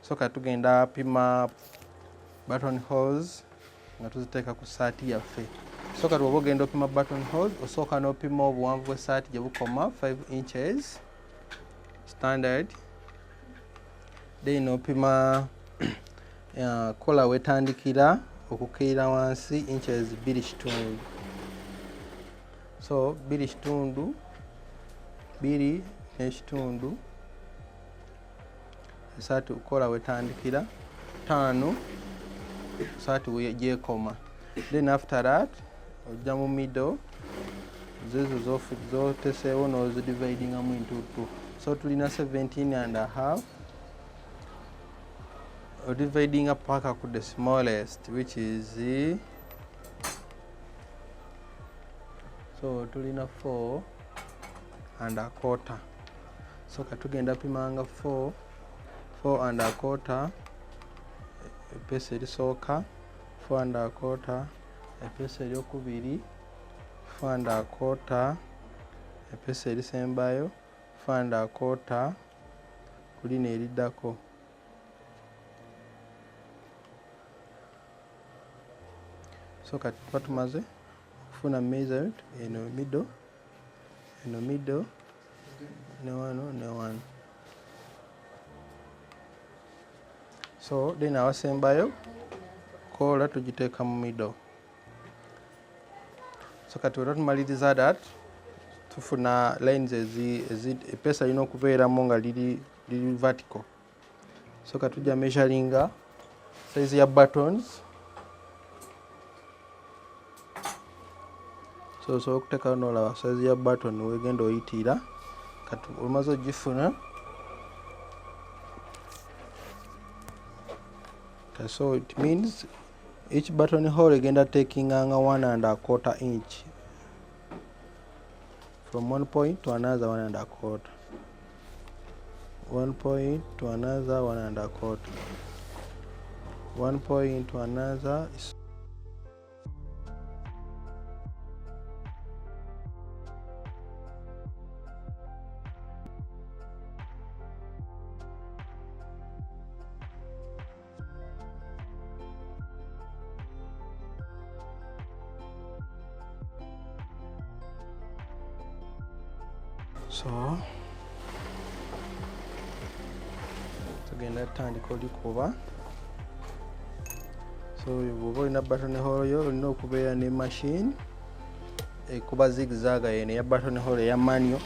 So katugenda pima button holes nga tuziteeka ku saati yaffe. So kati oba ogenda opima button holes osooka n'opima obuwanvu bw'essaati gye bukoma 5 inches standard, then opima kola wetandikira okukeera wansi inches 2.5. So 2.5 2.5 essaati kola wetandikira 5 essaati gyekoma. Then after that ojja mu middle zezo zoteseewo n'ozidividingamu into 2. So tulina 17.5 dividing up paka to the smallest, which is so tulina 4.25. So katugenda pimanga 4.25 epeesa erisooka, 4.25 epeesa eryokubiri, 4.25 epeesa erisembayo, 4.25 ku lino eriddako. So kati tuba tumaze okufuna measured eno middle ne wano ne wano. So then awasembayo kola tugiteeka mu middle. So kati bwe tumaliriza that tufuna lines epeesa lina okubeeramu nga liri vertical. So kati tujja measuringa size ya buttons. So osobola okuteekawo n'olaba size ya button wegenda oyitiira. Kati omaze ogifuna, so it means each button hole egenda taking anga 1.25 inch from one point to another 1.25, 1 point to another 1.25, 1 point to another. So tugenda tutandika olikuba. So bw'oba olina button hole yo olina okubeera ne machine ekuba zigzag eno eya button hole eya manual.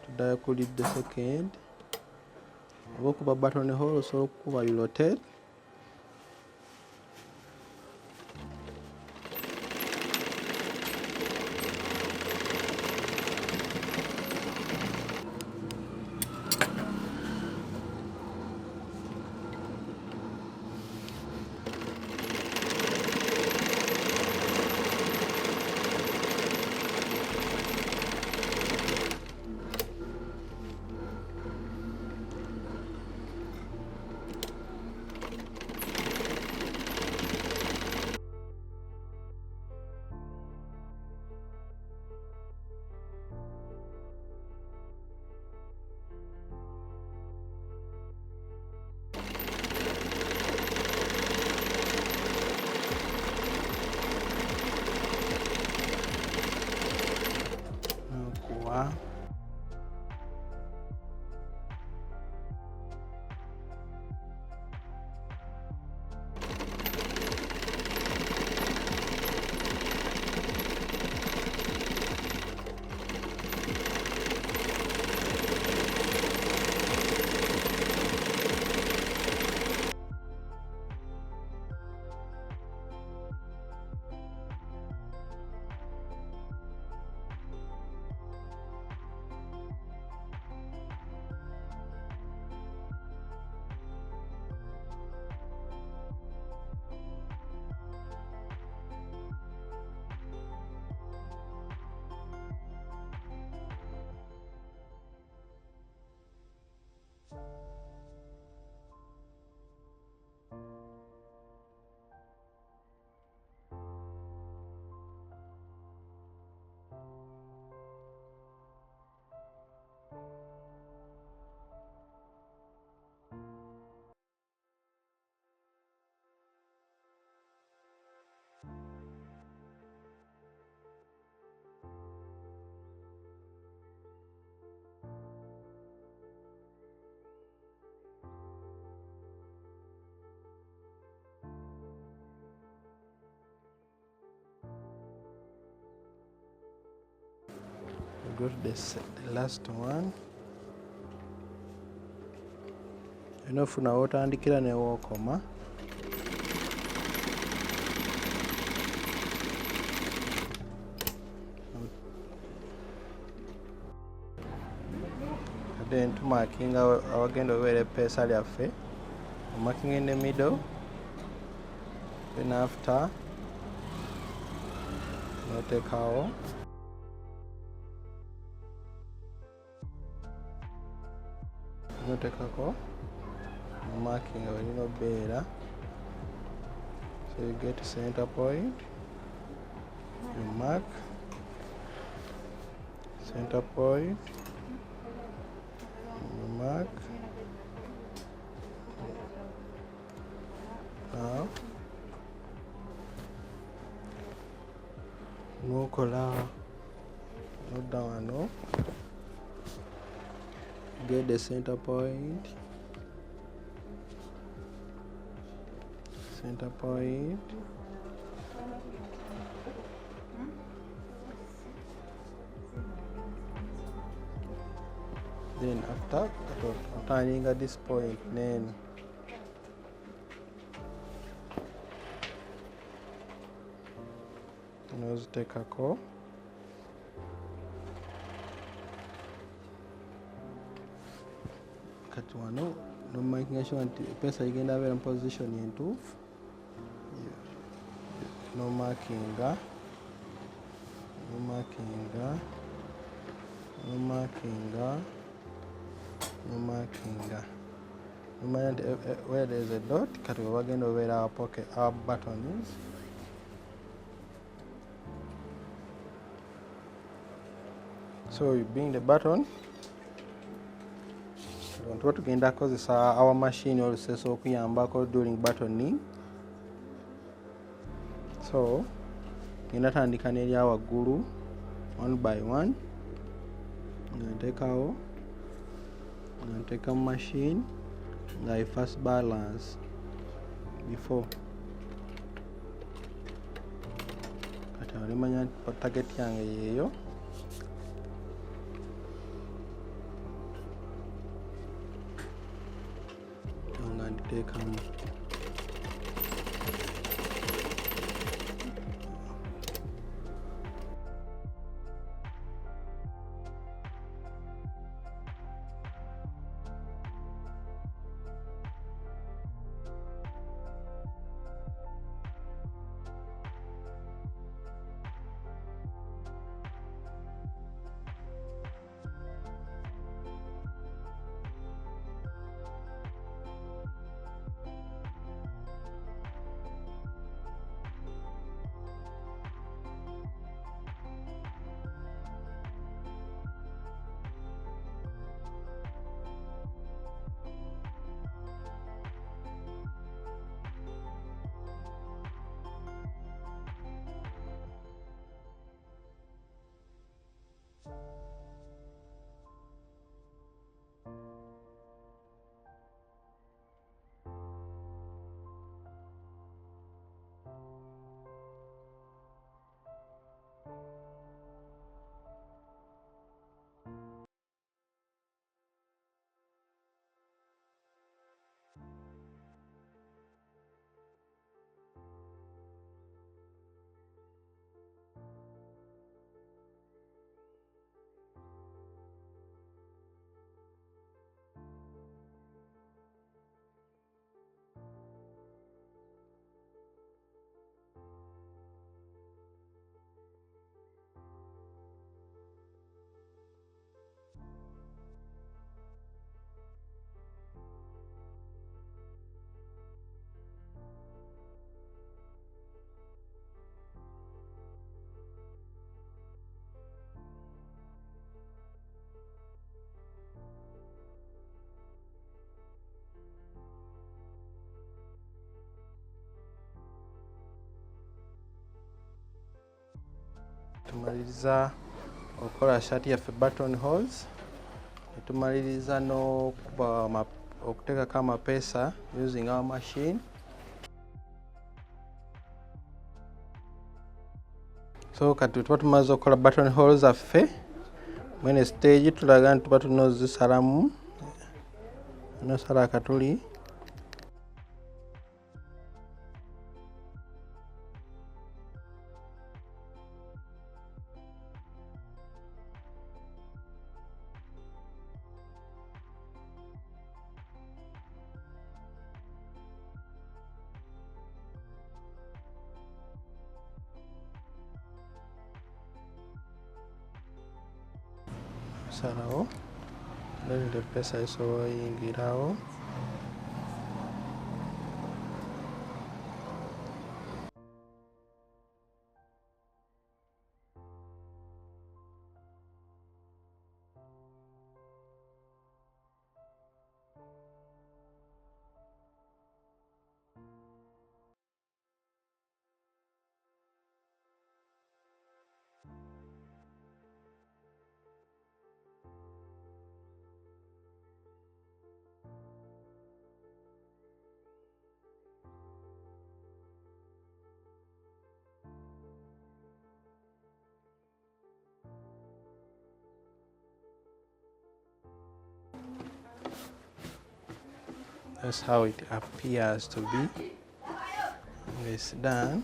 Tuddayo ku lead the second. Oba okuba button hole osobola okukuba you rotate. go to the last one. Enofuna wotandikira ne wookoma. Then to marking our genda where pesa lyaffe. Marking in the middle. Then after no take out. No take out. Marking a little better. So you get center point. You mark center point. You mark. Now no color, no down, no. Get the center point. Center point. Then after turning at this point, then nose take a call. Kati wano no making sure nti pesa igenda abeera mu position entuufu. No markinga, no markinga, no markinga, no markinga. Where there is a dot, kati we bagenda obeera our pocket, our buttons. So you bring the button. What tugenda kozesa our machine oluseesa okuyambako during buttoning. So ngenda tandika n'erya waggulu one by one. Nteekawo nteeka mu machine nga I first balance before. Kati olimanya target yange yeeyo. Nga nditeekamu. Tumaliriza okukola shati yaffe button holes. Tumaliriza okuteekako amapeesa using our machine. So kati tuba tumaze okukola button holes affe, mwene stage tulaga nti tuba tunozisalamu nosala akatuli salawo then the pesa isobola yingirawo that's how it appears to be. It's done.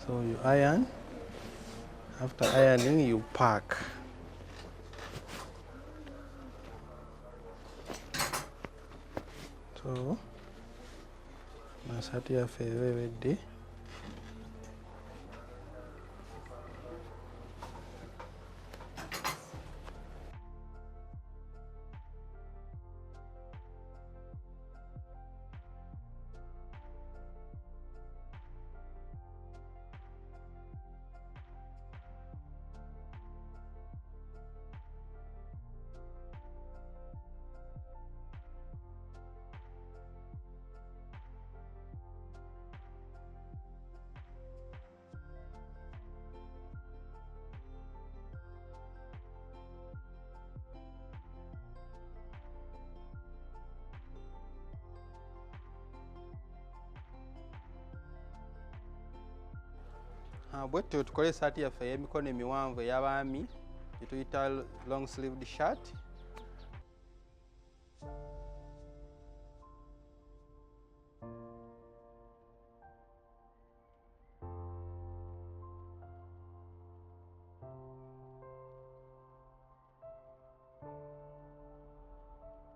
So you iron. After ironing, you pack. So masati yaffe ewedde. Bwetyo tukole esaati yaffe ey'emikono emiwanvu ey'abaami etuyita long sleeved shirt.